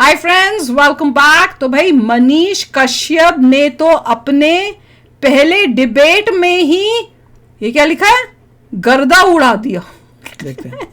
Hi friends, welcome back. तो भाई मनीष कश्यप ने तो अपने पहले डिबेट में ही ये क्या लिखा है, गर्दा उड़ा दिया। देखते हैं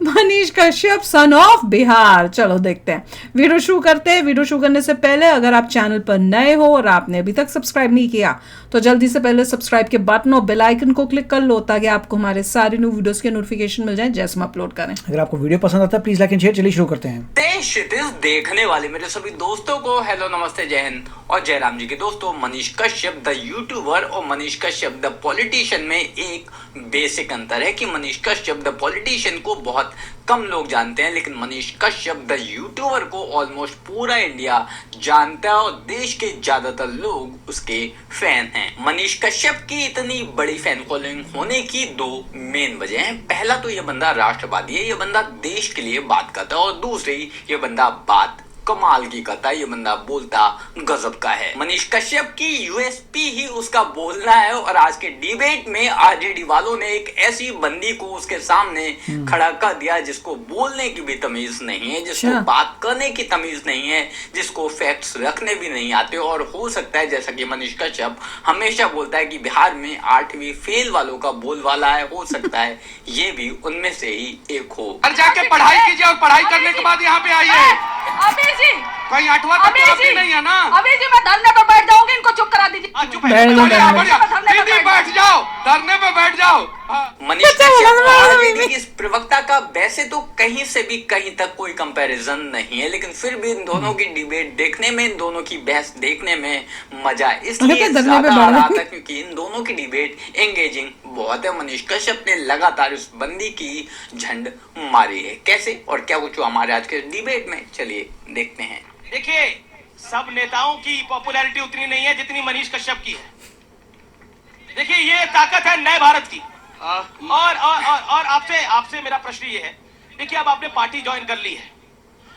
मनीष कश्यप सन ऑफ बिहार। चलो देखते हैं, वीडियो शुरू करते हैं। वीडियो शुरू करने से पहले अगर आप चैनल पर नए हो और आपने अभी तक सब्सक्राइब नहीं किया तो जल्दी से पहले सब्सक्राइब के बटन और बेल आइकन को क्लिक कर लो ताकि आपको हमारे सारे न्यू वीडियोस के नोटिफिकेशन मिल जाए जैसे हम अपलोड करें। अगर आपको वीडियो पसंद आता है प्लीज लाइक एंड शेयर। चलिए शुरू करते हैं। देश देखने वाले मेरे सभी दोस्तों को हेलो, नमस्ते, जय हिंद और जय राम जी के दोस्तों। मनीष कश्यप द यूट्यूबर और मनीष कश्यप द पॉलिटिशियन में एक बेसिक अंतर है कि मनीष कश्यप द पॉलिटिशियन को बहुत कम लोग जानते हैं, लेकिन मनीष कश्यप द यूट्यूबर को ऑलमोस्ट पूरा इंडिया जानता है और देश के ज्यादातर लोग उसके फैन हैं। मनीष कश्यप की इतनी बड़ी फैन फॉलोइंग होने की दो मेन वजह हैं। पहला तो ये बंदा राष्ट्रवादी है, ये बंदा देश के लिए बात करता है, और दूसरी ये बंदा बात कमाल की करता है, ये बंदा बोलता गजब का है। मनीष कश्यप की यूएसपी ही उसका बोलना है, और आज के डिबेट में आरजेडी वालों ने एक ऐसी बंदी को उसके सामने खड़ा कर दिया जिसको बोलने की भी तमीज नहीं है, जिसको बात करने की तमीज नहीं है, जिसको फैक्ट्स रखने भी नहीं आते। और हो सकता है, जैसा कि मनीष कश्यप हमेशा बोलता है कि बिहार में 8वीं फेल वालों का बोलवाला है, हो सकता है ये भी उनमें से ही एक हो। घर जाके पढ़ाई कीजिए और पढ़ाई करने के बाद यहाँ पे आइए। अभी जी कहीं 8वां तक तो नहीं है ना। अभी जी मैं धरने पर बैठ जाऊंगी, इनको चुप करा दीजिए। चुप है, दीदी बैठ जाओ, धरने पे बैठ जाओ। मनीष कश्यप आरजेडी की इस प्रवक्ता का वैसे तो कहीं से भी कहीं तक कोई कंपैरिजन नहीं है, लेकिन फिर भी इन दोनों की डिबेट देखने में, इन दोनों की बहस देखने में मजा इसलिए ज्यादा आ रहा था क्योंकि इन दोनों की डिबेट एंगेजिंग बहुत है। मनीष कश्यप ने लगातार इस बंदी की झंड मारी है। कैसे और क्या कुछ हमारे आज के डिबेट में, चलिए देखते हैं। देखिए, सब नेताओं की पॉपुलैरिटी उतनी नहीं है जितनी मनीष कश्यप की है। देखिए, ये ताकत है नए भारत की। और आपसे मेरा प्रश्न ये है, देखिए अब आपने पार्टी ज्वाइन कर ली है,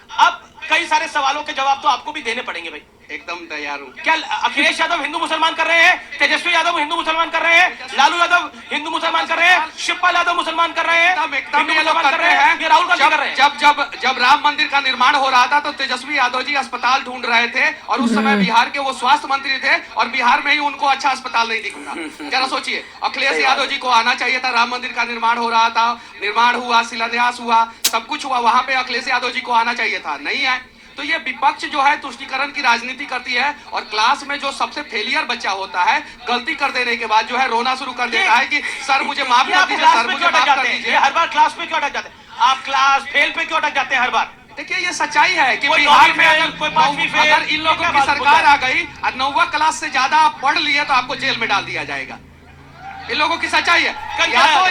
अब कई सारे सवालों के जवाब तो आपको भी देने पड़ेंगे भाई। एकदम तैयार हूँ। क्या अखिलेश यादव हिंदू मुसलमान कर रहे हैं, तेजस्वी यादव हिंदू मुसलमान कर रहे हैं, लालू यादव हिंदू मुसलमान कर रहे हैं, शिवपाल यादव मुसलमान कर रहे हैं, एकदम ये लोग कर रहे हैं। ये राहुल गांधी कर रहे हैं। जब राम मंदिर का निर्माण हो रहा था तो तेजस्वी यादव जी अस्पताल ढूंढ रहे थे, और उस समय बिहार के वो स्वास्थ्य मंत्री थे, और बिहार में ही उनको अच्छा अस्पताल नहीं दिखा। जरा सोचिए, अखिलेश यादव जी को आना चाहिए था। राम मंदिर का निर्माण हो रहा था, निर्माण हुआ, शिलान्यास हुआ, सब कुछ हुआ, वहां पे अखिलेश यादव जी को आना चाहिए था, नहीं आए। तो ये विपक्ष जो है तुष्टीकरण की राजनीति करती है, और क्लास में जो सबसे फेलियर बच्चा होता है, गलती कर देने के बाद जो है रोना शुरू कर देता है कि सर मुझे माफ कर दीजिए, सर मुझे माफ कर दीजिए। हर बार क्लास में क्यों अटक जाते हैं आप? क्लास फेल पे क्यों अटक जाते हैं हर बार? देखिए, ये सच्चाई है कि बिहार में अगर इन लोगों की सरकार आ गई और 9वीं क्लास से ज्यादा आप पढ़ लिए तो आपको जेल में डाल दिया जाएगा। इन लोगों की सच्चाई है।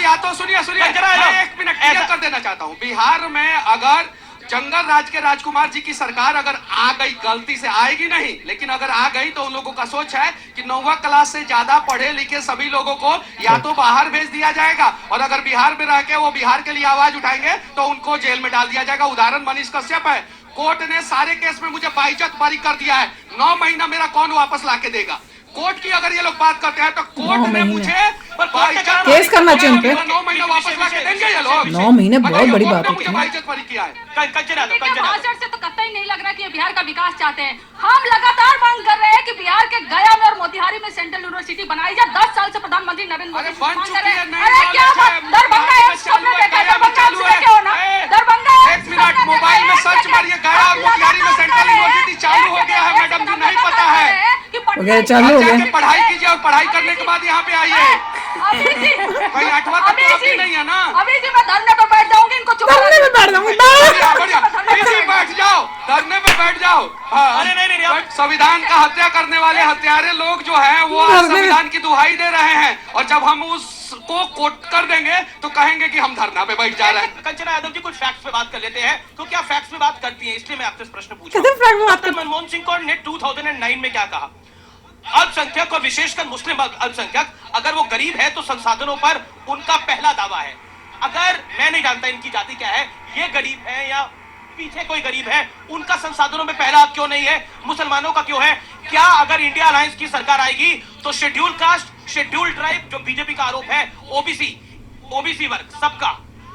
या तो सुनिए, एक मिनट क्लियर कर देना चाहता हूँ। बिहार में अगर जंगल राज के राजकुमार जी की सरकार अगर आ गई, गलती से आएगी नहीं, लेकिन अगर आ गई तो उन लोगों का सोच है कि 9वीं क्लास से ज्यादा पढ़े लिखे सभी लोगों को या तो बाहर भेज दिया जाएगा, और अगर बिहार में रह के वो बिहार के लिए आवाज उठाएंगे तो उनको जेल में डाल दिया जाएगा। उदाहरण मनीष कश्यप है। कोर्ट ने सारे केस में मुझे बाइज्जत बरी कर दिया है। 9 महीना मेरा कौन वापस ला के देगा? कोर्ट की अगर ये लोग बात करते हैं तो कोर्ट ने मुझे केस करना चाहिए उनपे। 9 महीना वापस ला के देंगे ये लोग। 9 महीने बहुत बड़ी बात होती है। बाइज्जत बरी किया है। भाषण से तो कतई नहीं लग रहा कि ये बिहार का विकास चाहते हैं। हम लगातार मांग कर रहे हैं कि बिहार के गया में और मोतिहारी में सेंट्रल यूनिवर्सिटी बनाई जाए। 10 साल से प्रधानमंत्री नरेंद्र मोदी मांग कर रहे हैं। अरे क्या दरभंगा आपने देखा? दरभंगा क्या होना? दरभंगा 1 मिनट, मोबाइल में सर्च मारिए, गया और मोतिहारी में सेंट्रल यूनिवर्सिटी चालू हो गया है। मैडम जी, नहीं पता है? चालू हो गया। पढ़ाई कीजिए और पढ़ाई करने के बाद यहाँ पे आइए। कहीं 8वां तक तो नहीं है ना। अभी जी मैं धरने पर बैठ जाऊंगी, इनको चुप धरने पे बैठ जाऊंगी। बैठ जाओ, धरने पे बैठ जाओ। अरे नहीं, संविधान का हत्या करने वाले हत्यारे लोग जो हैं वो संविधान की दुहाई दे रहे हैं, और जब हम उसको कोट कर देंगे तो कहेंगे कि हम धरना पे बैठ जा रहे हैं। कंचना यादव जी, कुछ फैक्ट्स पे बात कर लेते हैं। तो क्या फैक्ट्स पे बात करती है, इसलिए मैं आपसे प्रश्न पूछ रहा हूं। मनमोहन सिंह को ने 2009 में क्या कहा? अल्पसंख्यक और विशेषकर मुस्लिम अल्पसंख्यक, अगर वो गरीब है तो संसाधनों पर उनका पहला दावा है। अगर मैं नहीं जानता इनकी जाति क्या है, ये गरीब है या पीछे कोई गरीब है, उनका संसाधनों में पहला क्यों नहीं है? मुसलमानों का क्यों है? क्या अगर इंडिया अलायंस की सरकार आएगी तो शेड्यूल कास्ट, शेड्यूल ट्राइब, जो बीजेपी का आरोप है, ओबीसी वर्ग सबका,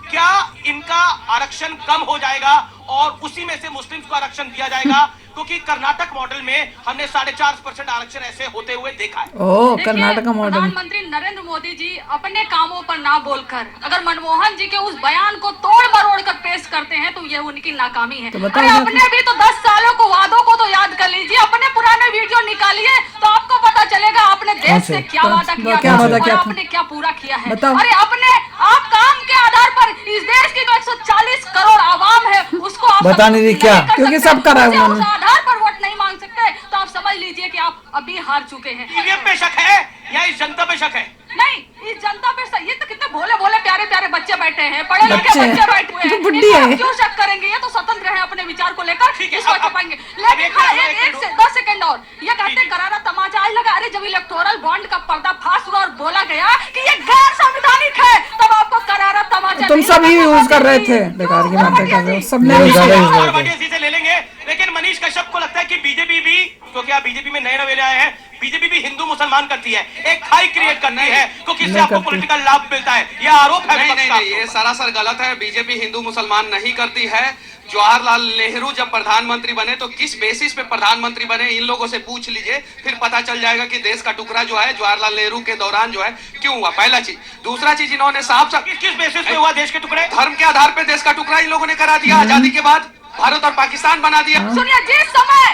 क्या इनका का आरक्षण कम हो जाएगा और उसी में से मुस्लिम्स को आरक्षण दिया जाएगा, क्योंकि कर्नाटक मॉडल में हमने 4.5% आरक्षण ऐसे होते हुए देखा है। ओ कर्नाटक मॉडल। प्रधानमंत्री नरेंद्र मोदी जी अपने कामों पर ना बोलकर अगर मनमोहन जी के उस बयान को तोड़ मरोड़ कर पेश करते हैं तो ये उनकी नाकामी है। तो अरे अपने भी तो 10 सालों को वादों को तो याद कर लीजिए, अपने पुराने वीडियो निकालिए तो आपको पता चलेगा आपने देश से क्या वादा किया और आपने क्या पूरा किया है। अरे अपने आप काम के आधार पर इस देश की जो 140 करोड़ आवाम है उसको आप बता नहीं रही क्या, क्योंकि सब करा है उन्होंने। आधार पर वोट नहीं मांग सकते तो आप समझ लीजिए कि आप अभी हार चुके हैं। ईवीएम पे शक है या इस जनता पे शक है? नहीं, इस जनता पे ये तो कितने भोले भोले प्यारे प्यारे बच्चे बैठे हैं, पढ़े लिखे बच्चे बैठे हुए हैं, बुड्ढी है। क्यों शक करेंगे? ये तो स्वतंत्र है अपने विचार को लेकर, ठीक है, इसको अब- छुपाएंगे। अब लेकिन एक- हाँ, एक- एक से 10 सेकंड और ये कहते करारा तमाचा आज लगा। अरे जब इलेक्टोरल बॉन्ड का पर्दाफाश हुआ और बोला गया कि ये गैर संवैधानिक है तब आपको करारा तमाचा तुम नहीं सभी लगा। यूज कर रहे थे, बेकार की बातें कर रहे हो, सबने यूज ज्यादा यूज किया। कर रहे थे। इसी से ले लेंगे। लेकिन मनीष कश्यप को लगता है कि बीजेपी भी, क्योंकि आप बीजेपी में नए नवेले आए हैं, बीजेपी भी हिंदू मुसलमान करती है, एक खाई क्रिएट करती है, क्योंकि इससे आपको पॉलिटिकल लाभ मिलता है। यह आरोप है नहीं विपक्ष नहीं का। नहीं, ये सरासर गलत है। बीजेपी हिंदू मुसलमान नहीं करती है। जवाहरलाल नेहरू जब प्रधानमंत्री बने तो किस बेसिस पे प्रधानमंत्री बने, इन लोगों से पूछ लीजिए, फिर पता चल जाएगा कि देश का टुकड़ा जो है जवाहरलाल नेहरू के दौरान जो है क्यों हुआ। पहला चीज। दूसरा चीज, इन्होंने साफ किस बेसिस पे हुआ देश के टुकड़े? धर्म के आधार पे देश का टुकड़ा इन लोगों ने करा दिया। आजादी के बाद भारत और पाकिस्तान बना दिया। सुनिए, जिस समय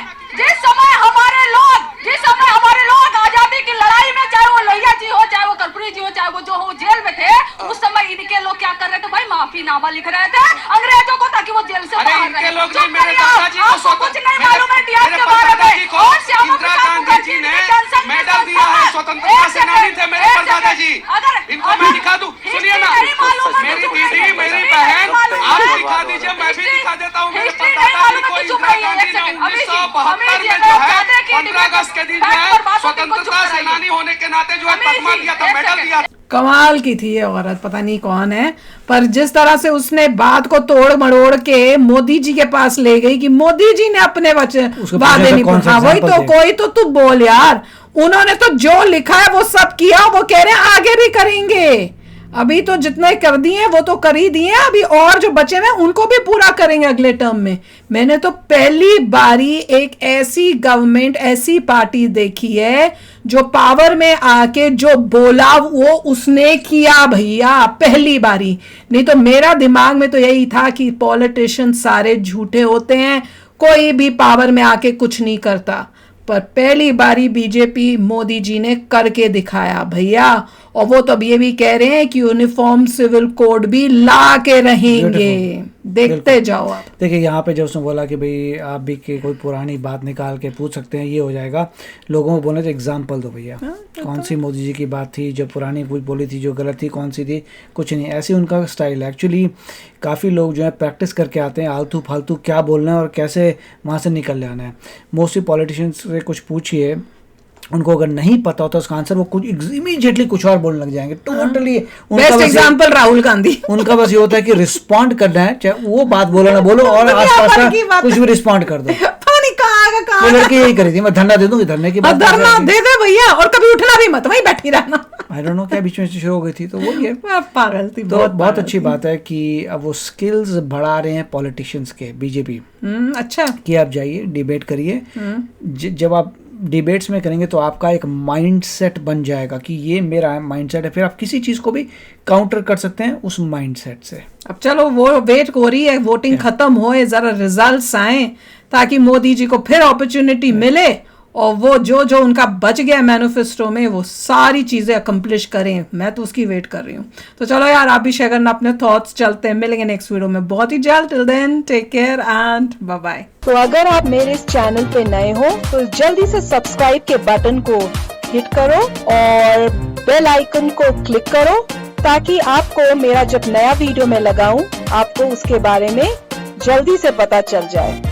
हमारे लोग आजादी की लड़ाई में, चाहे वो लोहिया जी हो, चाहे वो कर्पूरी जी हो, चाहे वो जो हो जेल में थे, उस समय इनके लोग क्या कर रहे थे भाई? माफीनामा लिख रहे थे अंग्रेजों को ताकि वो जेल से अरे बाहर इनके रहे। लोग चुप नहीं, मेरे करिए आप, दादाजी को आपको कुछ नहीं मालूम है इतिहास मेरे के बारे परदादाजी में। को और श्यामा इंदिरा प्रसाद गांधी मुखर्जी जी ने टेंशन में मेडल दिया संस्था है, स्वतंत्रता एक सेनानी सेकंड, थे मेरे एक परदादा सेकंड। जी। अगर इनको मैं दिखा दूं, सुनिए ना, हिस्ट्री नहीं मालूम है तो मेरी चुप दीदी, रहिए। मेरी हिस्ट्री बहन, नहीं मालूम आप है। दिखा दीजिए, मैं भी दिखा देता हूँ। मेरे हिस्ट्री नहीं परदादा जी मालूम को है तो चुप इंदिरा रहिए। गांधी एक ने सेकंड, अभी 1972 में जी, जो है कहते हैं कि 15 अगस्त के दिन जो फैक्ट है पर बात होती है, स्वतंत्रता चुप कराइए। सेनानी होने के नाते जो है अभी तगमा जी, दिया था, एक मेडल सेकंड। दिया था। कमाल की थी ये औरत, पता नहीं कौन है, पर जिस तरह से उसने बात को तोड़ मरोड़ के मोदी जी के पास ले गई कि मोदी जी ने अपने वचन उसको वादे पूछा नहीं कौन सा पूछा। वही example तो, दे। कोई तो तू बोल यार। उन्होंने तो जो लिखा है वो सब किया, वो कह रहे हैं आगे भी करेंगे। अभी तो जितने कर दिए वो तो कर ही दिए, अभी और जो बचे हैं उनको भी पूरा करेंगे अगले टर्म में। मैंने तो पहली बारी एक ऐसी गवर्नमेंट, ऐसी पार्टी देखी है जो पावर में आके जो बोला वो उसने किया भैया, पहली बारी। नहीं तो मेरा दिमाग में तो यही था कि पॉलिटिशियन सारे झूठे होते हैं, कोई भी पावर में आके कुछ नहीं करता। पर पहली बारी बीजेपी मोदी जी ने करके दिखाया भैया। और वो तो अब ये भी कह रहे हैं कि यूनिफॉर्म सिविल कोड भी ला के रहेंगे। देखते जाओ आप। देखिए यहाँ पे जब उसने बोला कि भाई आप भी कोई पुरानी बात निकाल के पूछ सकते हैं, ये हो जाएगा। लोगों को बोलने तो एग्जाम्पल दो भैया, कौन सी मोदी जी की बात थी जो पुरानी बोली थी, जो गलत थी, कौन सी थी? कुछ नहीं, ऐसे उनका स्टाइल है। एक्चुअली काफ़ी लोग जो है प्रैक्टिस करके आते हैं आलतू फालतू क्या बोलना है और कैसे वहाँ से निकल जाना है। मोस्टली पॉलिटिशियंस से कुछ पूछिए, उनको अगर नहीं पता होता उसका आंसर, वो कुछ इमीडिएटली कुछ और बोलने लग जाएंगे totally. Best example Rahul Gandhi. उनका बस ये होता है कि रिस्पॉन्ड करना है, चाहे वो बात बोलो ना बोलो, और आसपास का कुछ भी रिस्पॉन्ड कर दो। पानी कहाँ वो लड़की यही करी थी, मैं धरना दे दूंगी, धरने की बात धरना दे दे भैया, और कभी उठना भी मत, वहीं बैठी रहना। आई डोंट नो क्या बीच में शुरू हो गई थी, तो वो ये पागल थी। तो बहुत अच्छी बात है कि अब वो स्किल्स बढ़ा रहे हैं पॉलिटिशियंस के, बीजेपी। अच्छा कि आप जाइए डिबेट करिए, जब आप डिबेट्स में करेंगे तो आपका एक माइंडसेट बन जाएगा कि ये मेरा माइंडसेट है, फिर आप किसी चीज़ को भी काउंटर कर सकते हैं उस माइंडसेट से। अब चलो वो वेट हो रही है, वोटिंग खत्म होए, जरा रिजल्ट्स आए ताकि मोदी जी को फिर अपॉर्चुनिटी मिले और वो जो उनका बच गया मैनिफेस्टो में वो सारी चीजें अकम्प्लिश करें। मैं तो उसकी वेट कर रही हूँ। तो चलो यार, आप भी शेयर करना अपने थॉट्स। चलते हैं, मिलेंगे नेक्स्ट वीडियो में बहुत ही जल्द। Till then take care and bye bye. तो अगर आप मेरे इस चैनल पे नए हो तो जल्दी से सब्सक्राइब के बटन को हिट करो और बेल आइकन को क्लिक करो ताकि आपको मेरा जब नया वीडियो मैं लगाऊं आपको उसके बारे में जल्दी से पता चल जाए।